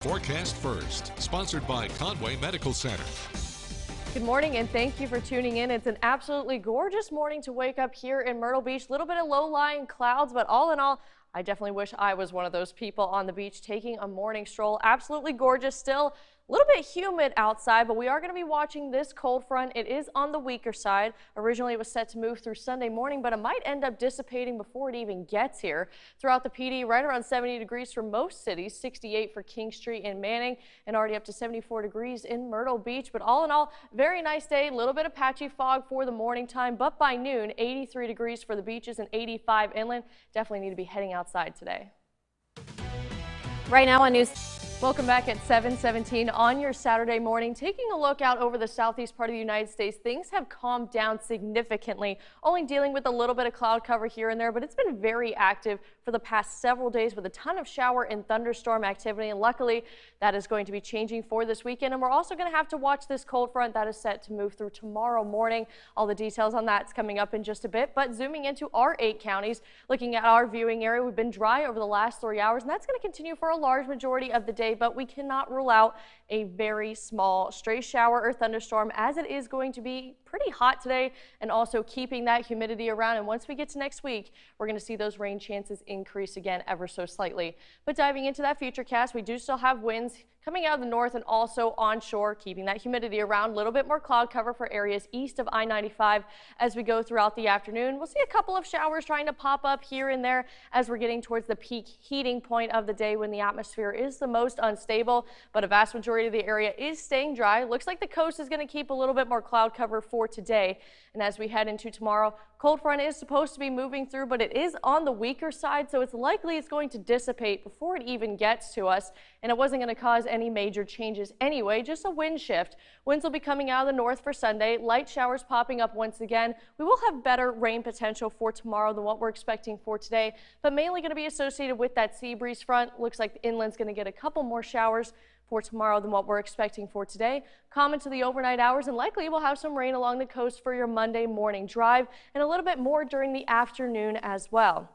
Forecast first, sponsored by Conway Medical Center. Good morning and thank you for tuning in. It's an absolutely gorgeous morning to wake up here in Myrtle Beach. A little bit of low-lying clouds, but all in all, I definitely wish I was one of those people on the beach taking a morning stroll. Absolutely gorgeous. Still a little bit humid outside, but we are going to be watching this cold front. It is on the weaker side. Originally, it was set to move through Sunday morning, but it might end up dissipating before it even gets here. Throughout the PD, right around 70 degrees for most cities, 68 for King Street and Manning, and already up to 74 degrees in Myrtle Beach. But all in all, very nice day. A little bit of patchy fog for the morning time, but by noon, 83 degrees for the beaches and 85 inland. Definitely need to be heading outside today. Right now on News. Welcome back at 7:17 on your Saturday morning. Taking a look out over the southeast part of the United States, things have calmed down significantly, only dealing with a little bit of cloud cover here and there, but it's been very active for the past several days with a ton of shower and thunderstorm activity. And luckily, that is going to be changing for this weekend. And we're also going to have to watch this cold front that is set to move through tomorrow morning. All the details on that's coming up in just a bit. But zooming into our 8 counties, looking at our viewing area, we've been dry over the last 3 hours, and that's going to continue for a large majority of the day. But we cannot rule out a very small stray shower or thunderstorm, as it is going to be pretty hot today and also keeping that humidity around. And once we get to next week, we're going to see those rain chances increase again ever so slightly. But diving into that future cast, we do still have winds coming out of the north and also onshore, keeping that humidity around. A little bit more cloud cover for areas east of I-95 as we go throughout the afternoon. We'll see a couple of showers trying to pop up here and there as we're getting towards the peak heating point of the day when the atmosphere is the most unstable, but a vast majority of the area is staying dry. Looks like the coast is going to keep a little bit more cloud cover for today. And as we head into tomorrow, cold front is supposed to be moving through, but it is on the weaker side, so it's likely it's going to dissipate before it even gets to us. And it wasn't going to cause any major changes anyway, just a wind shift. Winds will be coming out of the north for Sunday, light showers popping up once again. We will have better rain potential for tomorrow than what we're expecting for today, but mainly going to be associated with that sea breeze front. Looks like the inland's going to get a couple more showers for tomorrow than what we're expecting for today. Common to the overnight hours, and likely we'll have some rain along the coast for your Monday morning drive and a little bit more during the afternoon as well.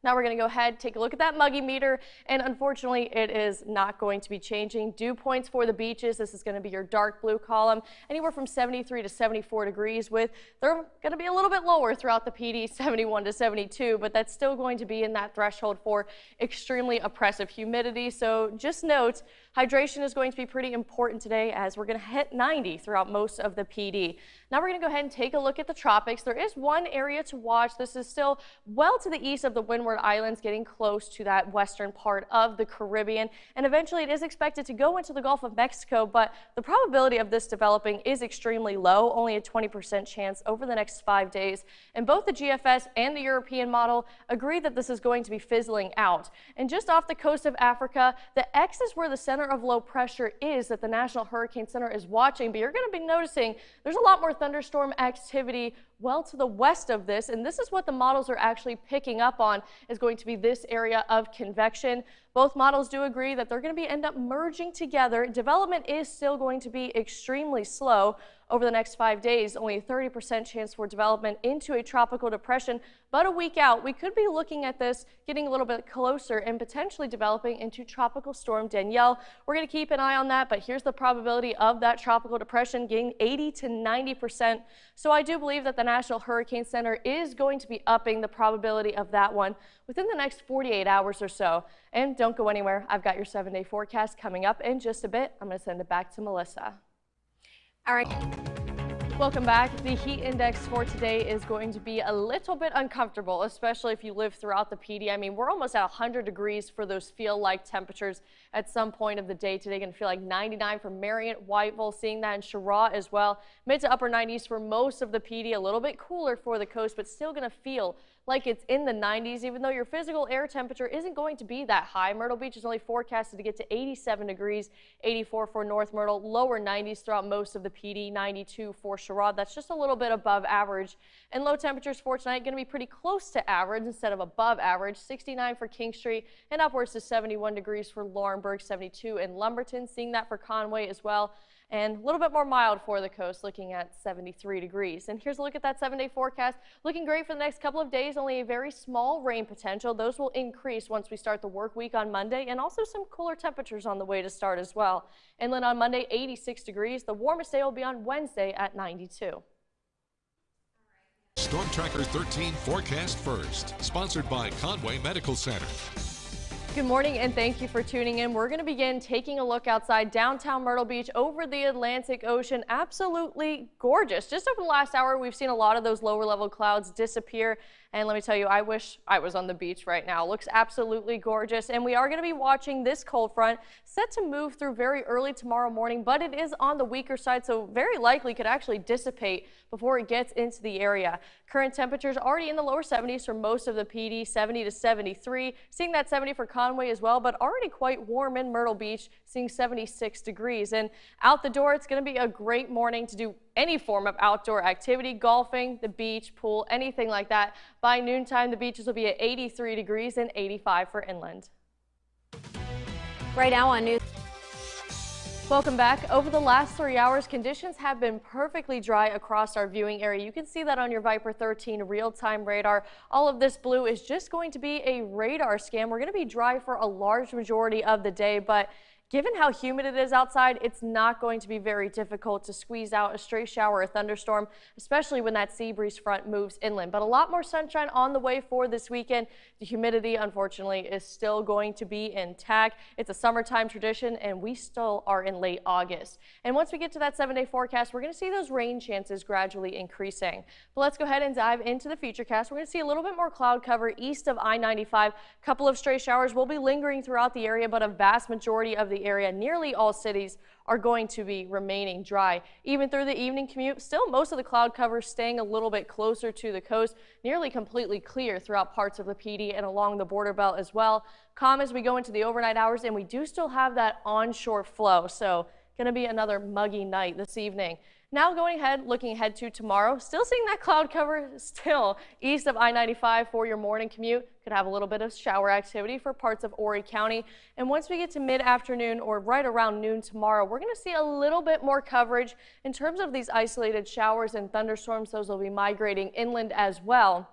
Now we're going to go ahead, take a look at that muggy meter, and unfortunately it is not going to be changing. Dew points for the beaches, this is going to be your dark blue column, anywhere from 73 to 74 degrees with, they're going to be a little bit lower throughout the PD, 71 to 72, but that's still going to be in that threshold for extremely oppressive humidity. So just note, hydration is going to be pretty important today as we're going to hit 90 throughout most of the PD. Now we're going to go ahead and take a look at the tropics. There is one area to watch. This is still well to the east of the Windward Islands, getting close to that western part of the Caribbean. And eventually it is expected to go into the Gulf of Mexico, but the probability of this developing is extremely low, only a 20% chance over the next 5 days. And both the GFS and the European model agree that this is going to be fizzling out. And just off the coast of Africa, the X is where the center of low pressure is that the National Hurricane Center is watching, but you're going to be noticing there's a lot more thunderstorm activity well to the west of this, and this is what the models are actually picking up on, is going to be this area of convection. Both models do agree that they're going to end up merging together. Development is still going to be extremely slow over the next 5 days, only a 30% chance for development into a tropical depression. But a week out, we could be looking at this getting a little bit closer and potentially developing into Tropical Storm Danielle. We're going to keep an eye on that, but here's the probability of that tropical depression getting 80 to 90%. So I do believe that the National Hurricane Center is going to be upping the probability of that one within the next 48 hours or so. And don't go anywhere. I've got your 7-day forecast coming up in just a bit. I'm going to send it back to Melissa. All right. Welcome back. The heat index for today is going to be a little bit uncomfortable, especially if you live throughout the PD. I mean, we're almost at 100 degrees for those feel-like temperatures at some point of the day today. Going to feel like 99 for Marion, Whiteville, seeing that in Chirac as well. Mid to upper 90s for most of the PD, a little bit cooler for the coast, but still going to feel like it's in the 90s, even though your physical air temperature isn't going to be that high. Myrtle Beach is only forecasted to get to 87 degrees, 84 for North Myrtle, lower 90s throughout most of the PD, 92 for Chirac. That's just a little bit above average. And low temperatures for tonight going to be pretty close to average instead of above average, 69 for King Street and upwards to 71 degrees for Laurinburg, 72 in Lumberton, seeing that for Conway as well. and a little bit more mild for the coast, looking at 73 degrees. And here's a look at that 7-day forecast. Looking great for the next couple of days, only a very small rain potential. Those will increase once we start the work week on Monday, and also some cooler temperatures on the way to start as well. Inland on Monday, 86 degrees. The warmest day will be on Wednesday at 92. Storm Tracker 13 forecast first, sponsored by Conway Medical Center. Good morning and thank you for tuning in. We're going to begin taking a look outside downtown Myrtle Beach over the Atlantic Ocean. Absolutely gorgeous. Just over the last hour, we've seen a lot of those lower level clouds disappear. And let me tell you, I wish I was on the beach right now. Looks absolutely gorgeous. And we are going to be watching this cold front set to move through very early tomorrow morning, but it is on the weaker side, so very likely could actually dissipate before it gets into the area. Current temperatures already in the lower 70s for most of the PD, 70 to 73. Seeing that 70 for Conway as well, but already quite warm in Myrtle Beach, seeing 76 degrees. And out the door, it's going to be a great morning to do any form of outdoor activity, golfing, the beach, pool, anything like that. By noontime, the beaches will be at 83 degrees and 85 for inland. Right now on News. Welcome back. Over the last 3 hours, conditions have been perfectly dry across our viewing area. You can see that on your Viper 13 real-time radar. All of this blue is just going to be a radar scan. We're going to be dry for a large majority of the day, but given how humid it is outside, it's not going to be very difficult to squeeze out a stray shower or thunderstorm, especially when that sea breeze front moves inland. But a lot more sunshine on the way for this weekend. The humidity, unfortunately, is still going to be intact. It's a summertime tradition, and we still are in late August. And once we get to that 7-day forecast, we're going to see those rain chances gradually increasing. But let's go ahead and dive into the futurecast. We're going to see a little bit more cloud cover east of I-95. A couple of stray showers will be lingering throughout the area, but a vast majority of the area, nearly all cities, are going to be remaining dry. Even through the evening commute, still most of the cloud cover staying a little bit closer to the coast, nearly completely clear throughout parts of the PD and along the border belt as well. Calm as we go into the overnight hours, and we do still have that onshore flow, so going to be another muggy night this evening. Now looking ahead to tomorrow, still seeing that cloud cover still east of I-95 for your morning commute. Could have a little bit of shower activity for parts of Horry County. And once we get to mid-afternoon or right around noon tomorrow, we're going to see a little bit more coverage in terms of these isolated showers and thunderstorms. Those will be migrating inland as well.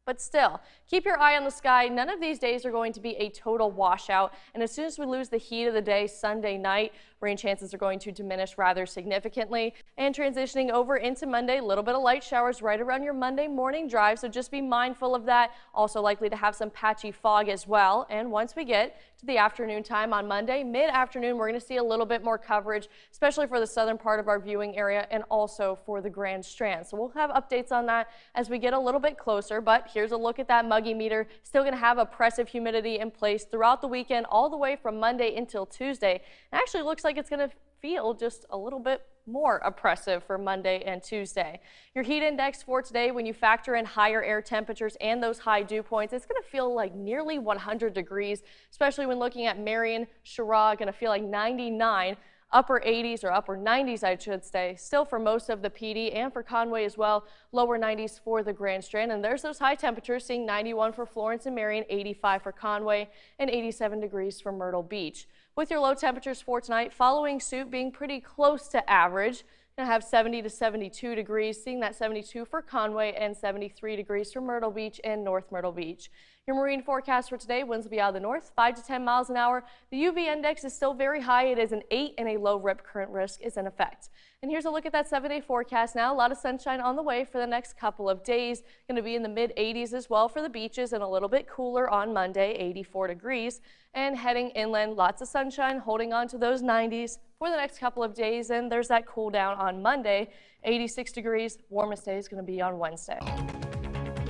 But still, keep your eye on the sky. None of these days are going to be a total washout. And as soon as we lose the heat of the day Sunday night, rain chances are going to diminish rather significantly. And transitioning over into Monday, a little bit of light showers right around your Monday morning drive. So just be mindful of that. Also likely to have some patchy fog as well. And once we get to the afternoon time on Monday, mid-afternoon, we're going to see a little bit more coverage, especially for the southern part of our viewing area and also for the Grand Strand. So we'll have updates on that as we get a little bit closer. But here's a look at that muggy meter. Still going to have oppressive humidity in place throughout the weekend, all the way from Monday until Tuesday. It actually looks like it's going to feel just a little bit more oppressive for Monday and Tuesday. Your heat index for today, when you factor in higher air temperatures and those high dew points, it's going to feel like nearly 100 degrees, especially when looking at Marion, Chirac, going to feel like 99. Upper 80s or upper 90s, I should say, still for most of the PD and for Conway as well. Lower 90s for the Grand Strand. And there's those high temperatures, seeing 91 for Florence and Marion, 85 for Conway, and 87 degrees for Myrtle Beach. With your low temperatures for tonight, following suit, being pretty close to average. Going to have 70 to 72 degrees, seeing that 72 for Conway and 73 degrees for Myrtle Beach and North Myrtle Beach. Your marine forecast for today, winds will be out of the north, 5 to 10 miles an hour. The UV index is still very high. It is an 8 and a low rip current risk is in effect. And here's a look at that 7-day forecast now. A lot of sunshine on the way for the next couple of days. Going to be in the mid 80s as well for the beaches and a little bit cooler on Monday, 84 degrees. And heading inland, lots of sunshine, holding on to those 90s for the next couple of days. And there's that cool down on Monday, 86 degrees. Warmest day is going to be on Wednesday.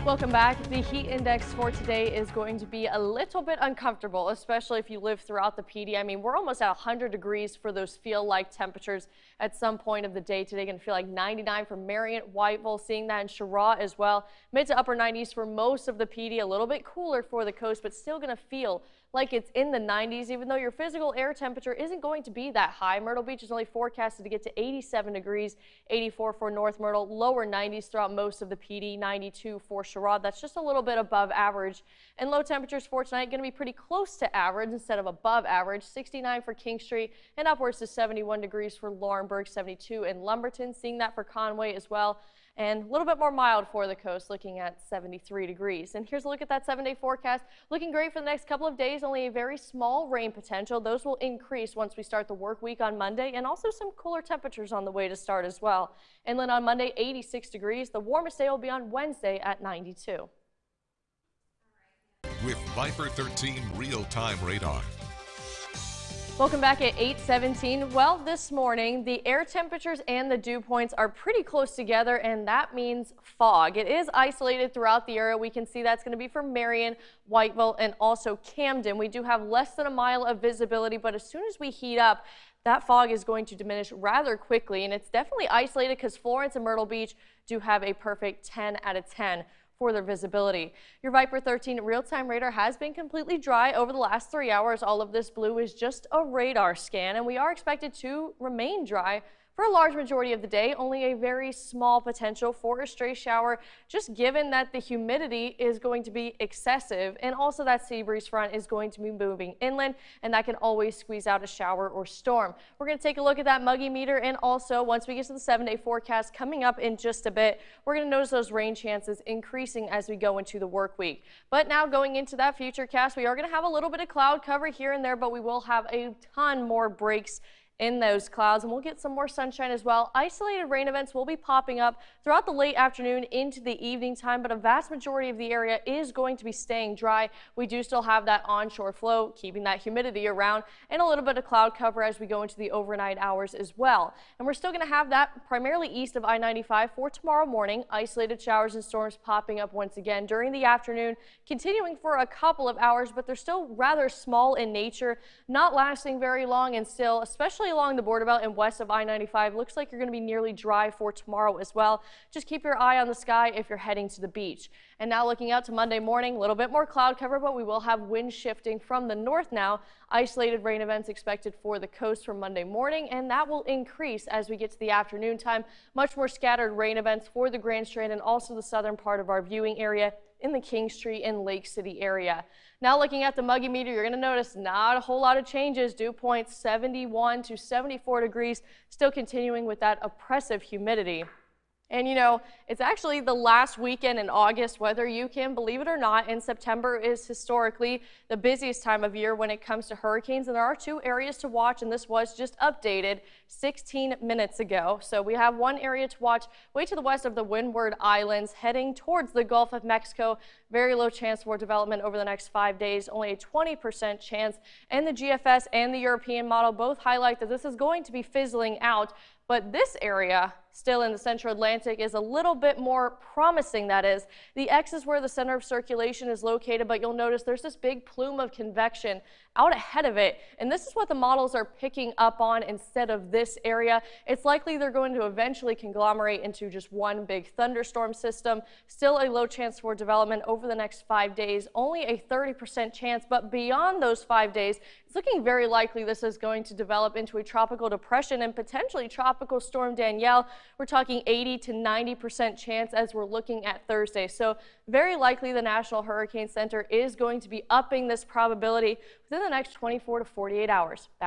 Welcome back. The heat index for today is going to be a little bit uncomfortable, especially if you live throughout the PD. I mean, we're almost at 100 degrees for those feel-like temperatures at some point of the day today. Going to feel like 99 for Marion, Whiteville, seeing that in Chirac as well. Mid to upper 90s for most of the PD, a little bit cooler for the coast, but still going to feel like it's in the 90s, even though your physical air temperature isn't going to be that high. Myrtle Beach is only forecasted to get to 87 degrees, 84 for North Myrtle, lower 90s throughout most of the PD, 92 for Sherrod. That's just a little bit above average. And low temperatures for tonight going to be pretty close to average instead of above average. 69 for King Street and upwards to 71 degrees for Laurinburg, 72 in Lumberton. Seeing that for Conway as well. And a little bit more mild for the coast, looking at 73 degrees. And here's a look at that 7-day forecast. Looking great for the next couple of days. Only a very small rain potential. Those will increase once we start the work week on Monday, and also some cooler temperatures on the way to start as well. Inland on Monday, 86 degrees. The warmest day will be on Wednesday at 92. With Viper 13 real-time radar. Welcome back at 8:17. Well, this morning, the air temperatures and the dew points are pretty close together, and that means fog. It is isolated throughout the area. We can see that's going to be for Marion, Whiteville, and also Camden. We do have less than a mile of visibility, but as soon as we heat up, that fog is going to diminish rather quickly, and it's definitely isolated because Florence and Myrtle Beach do have a perfect 10 out of 10. For their visibility. Your Viper 13 real-time radar has been completely dry over the last 3 hours. All of this blue is just a radar scan, and we are expected to remain dry for a large majority of the day. Only a very small potential for a stray shower, just given that the humidity is going to be excessive, and also that sea breeze front is going to be moving inland, and that can always squeeze out a shower or storm. We're going to take a look at that muggy meter, and also once we get to the 7-day forecast coming up in just a bit, we're going to notice those rain chances increasing as we go into the work week. But now going into that future cast, we are going to have a little bit of cloud cover here and there, but we will have a ton more breaks in those clouds, and we'll get some more sunshine as well. Isolated rain events will be popping up throughout the late afternoon into the evening time, but a vast majority of the area is going to be staying dry. We do still have that onshore flow, keeping that humidity around, and a little bit of cloud cover as we go into the overnight hours as well. And we're still going to have that primarily east of I-95 for tomorrow morning. Isolated showers and storms popping up once again during the afternoon, continuing for a couple of hours, but they're still rather small in nature, not lasting very long, and still, especially along the border belt and west of I-95, looks like you're going to be nearly dry for tomorrow as well. Just keep your eye on the sky if you're heading to the beach. And now looking out to Monday morning, a little bit more cloud cover, but we will have wind shifting from the north now. Isolated rain events expected for the coast for Monday morning, and that will increase as we get to the afternoon time. Much more scattered rain events for the Grand Strand and also the southern part of our viewing area in the King Street and Lake City area. Now looking at the muggy meter, you're going to notice not a whole lot of changes. Dew points 71 to 74 degrees, still continuing with that oppressive humidity. And you know, it's actually the last weekend in August, whether you can believe it or not, and September is historically the busiest time of year when it comes to hurricanes. And there are 2 areas to watch, and this was just updated 16 minutes ago. So we have one area to watch way to the west of the Windward Islands, heading towards the Gulf of Mexico. Very low chance for development over the next 5 days, only a 20% chance. And the GFS and the European model both highlight that this is going to be fizzling out. But this area, still in the central Atlantic, is a little bit more promising, that is. The X is where the center of circulation is located, but you'll notice there's this big plume of convection out ahead of it, and this is what the models are picking up on instead of this area. It's likely they're going to eventually conglomerate into just one big thunderstorm system. Still a low chance for development over the next 5 days, only a 30% chance, but beyond those 5 days, it's looking very likely this is going to develop into a tropical depression and potentially tropical storm Danielle. We're talking 80 to 90% chance as we're looking at Thursday. So very likely the National Hurricane Center is going to be upping this probability within the next 24 to 48 hours. Back